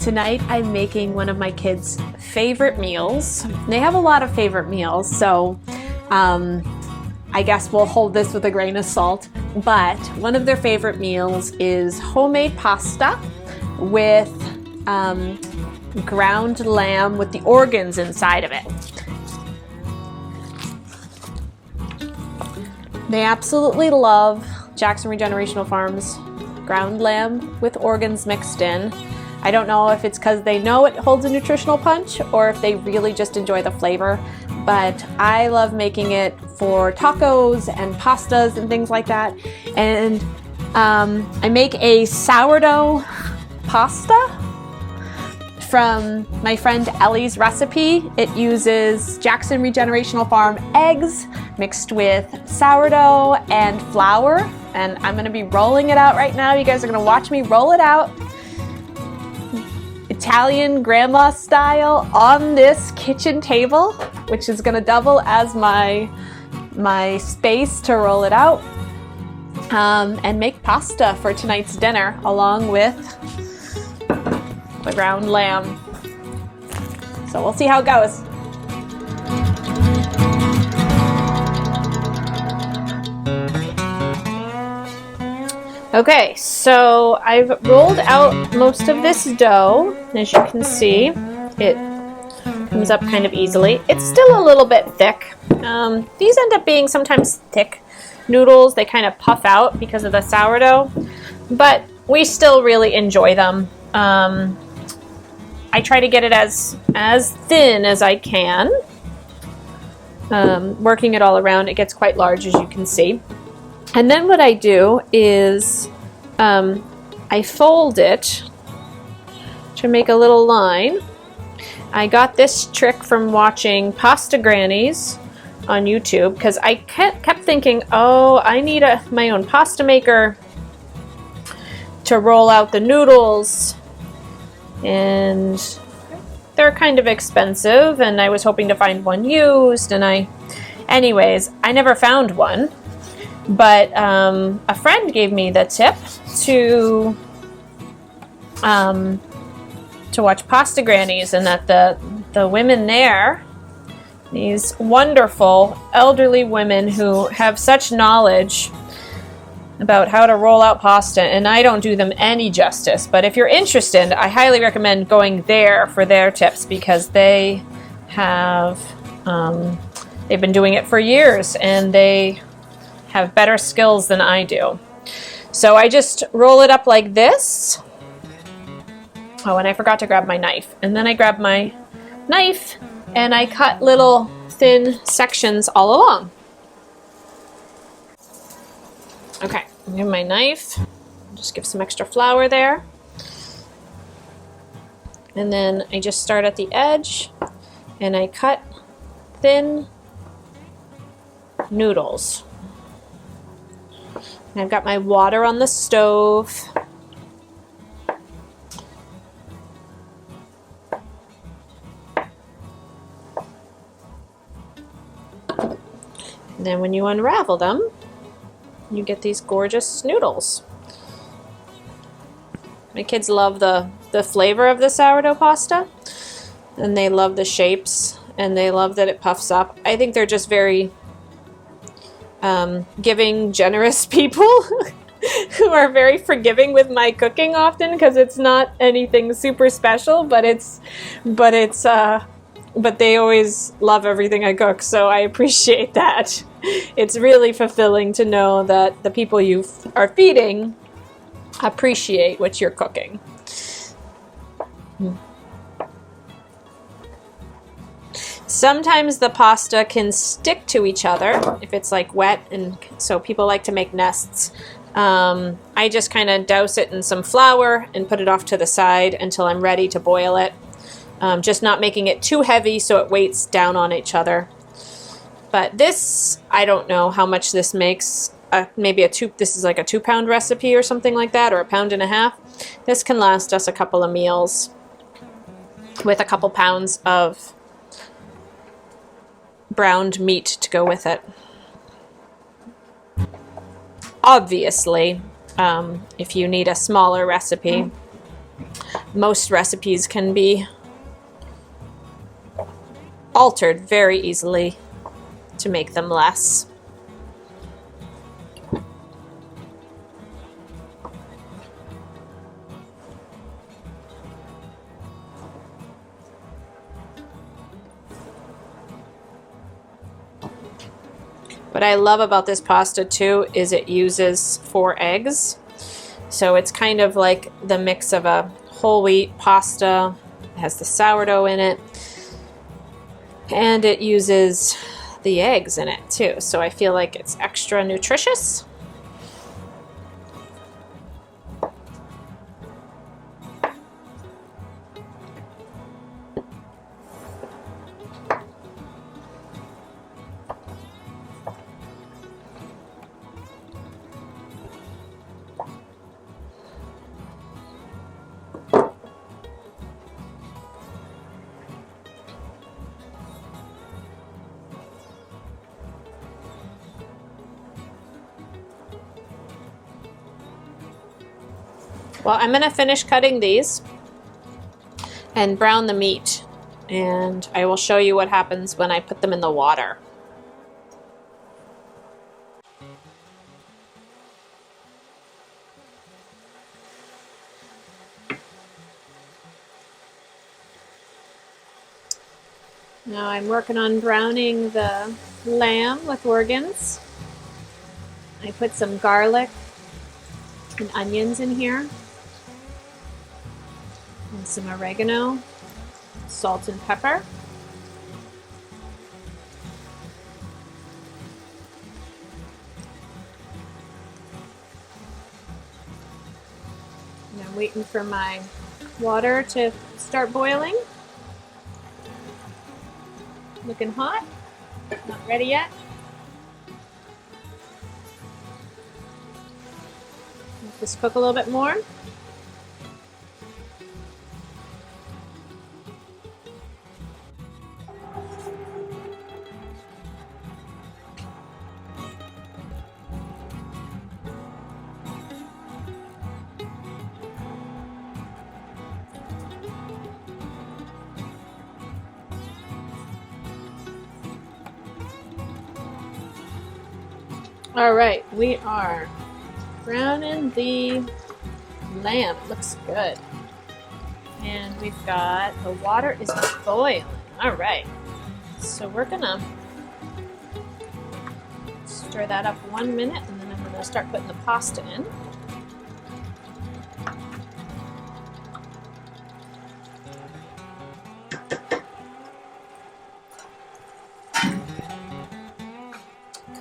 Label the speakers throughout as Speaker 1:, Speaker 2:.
Speaker 1: Tonight I'm making one of my kids' favorite meals. They have a lot of favorite meals, so I guess we'll hold this with a grain of salt. But one of their favorite meals is homemade pasta with ground lamb with the organs inside of it. They absolutely love Jackson Regenerational Farm's ground lamb with organs mixed in. I don't know if it's because they know it holds a nutritional punch or if they really just enjoy the flavor, but I love making it for tacos and pastas and things like that. And I make a sourdough pasta from my friend Ellie's recipe. It uses Jackson Regenerational Farm eggs mixed with sourdough and flour, and I'm gonna be rolling it out right now. You guys are gonna watch me roll it out Italian grandma style on this kitchen table, which is gonna double as my space to roll it out, and make pasta for tonight's dinner along with the ground lamb. So we'll see how it goes. Okay, so I've rolled out most of this dough. As you can see, it comes up kind of easily. It's still a little bit thick. These end up being sometimes thick noodles. They kind of puff out because of the sourdough, but we still really enjoy them. I try to get it as thin as I can. Working it all around, it gets quite large, as you can see. And then what I do is I fold it to make a little line. I got this trick from watching Pasta Grannies on YouTube because I kept thinking, oh, I need my own pasta maker to roll out the noodles, and they're kind of expensive, and I was hoping to find one used, and anyways, I never found one. But a friend gave me the tip to watch Pasta Grannies, and that the women there, these wonderful elderly women who have such knowledge about how to roll out pasta, and I don't do them any justice. But if you're interested, I highly recommend going there for their tips, because they have they've been doing it for years, and they have better skills than I do. So I just roll it up like this. Oh, and I forgot to grab my knife. And then I grab my knife and I cut little thin sections all along. Okay, I'm gonna my knife. Just give some extra flour there. And then I just start at the edge and I cut thin noodles. And I've got my water on the stove. And then when you unravel them, you get these gorgeous noodles. My kids love the flavor of the sourdough pasta, and they love the shapes, and they love that it puffs up. I think they're just very giving, generous people who are very forgiving with my cooking often, because it's not anything super special, but they always love everything I cook, so I appreciate that. It's really fulfilling to know that the people you are feeding appreciate what you're cooking. Sometimes the pasta can stick to each other if it's like wet, and so people like to make nests. I just kind of douse it in some flour and put it off to the side until I'm ready to boil it. Just not making it too heavy so it weights down on each other. But this, I don't know how much this makes. Maybe this is like a 2-pound recipe or something like that, or 1.5 pounds. This can last us a couple of meals with a couple pounds of browned meat to go with it. Obviously, if you need a smaller recipe, most recipes can be altered very easily to make them less. What I love about this pasta too is it uses 4 eggs. So it's kind of like the mix of a whole wheat pasta. It has the sourdough in it. And it uses the eggs in it too. So I feel like it's extra nutritious. Well, I'm going to finish cutting these and brown the meat, and I will show you what happens when I put them in the water. Now I'm working on browning the lamb with organs. I put some garlic and onions in here, and some oregano, salt and pepper. And I'm waiting for my water to start boiling. Looking hot, not ready yet. Let this cook a little bit more. All right, we are browning the lamb. It looks good. And we've got, the water is boiling. All right, so we're gonna stir that up 1 minute, and then I'm gonna start putting the pasta in.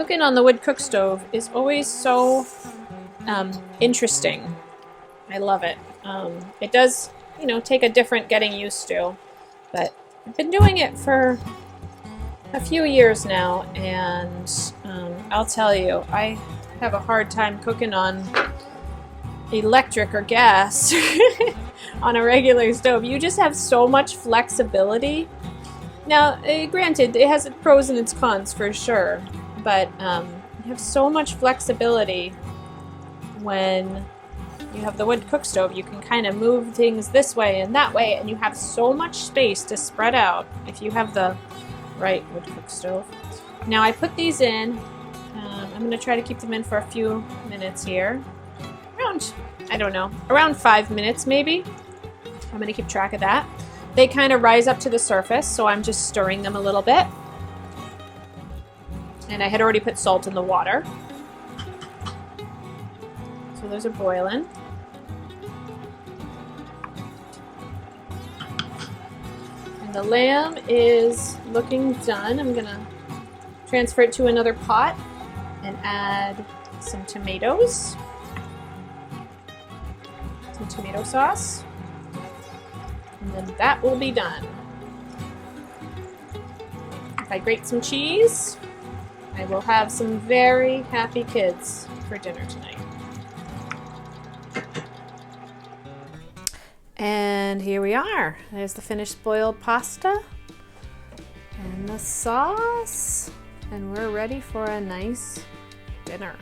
Speaker 1: Cooking on the wood cook stove is always so interesting. I love it. It does, you know, take a different getting used to, but I've been doing it for a few years now, and I'll tell you, I have a hard time cooking on electric or gas on a regular stove. You just have so much flexibility. Now, granted, it has its pros and its cons for sure, but you have so much flexibility when you have the wood cook stove. You can kind of move things this way and that way, and you have so much space to spread out if you have the right wood cook stove. Now I put these in. I'm going to try to keep them in for a few minutes here. Around, I don't know, around 5 minutes maybe. I'm going to keep track of that. They kind of rise up to the surface, so I'm just stirring them a little bit. And I had already put salt in the water. So those are boiling. And the lamb is looking done. I'm going to transfer it to another pot and add some tomatoes. Some tomato sauce. And then that will be done. If I grate some cheese, I will have some very happy kids for dinner tonight. And here we are. There's the finished boiled pasta and the sauce. And we're ready for a nice dinner.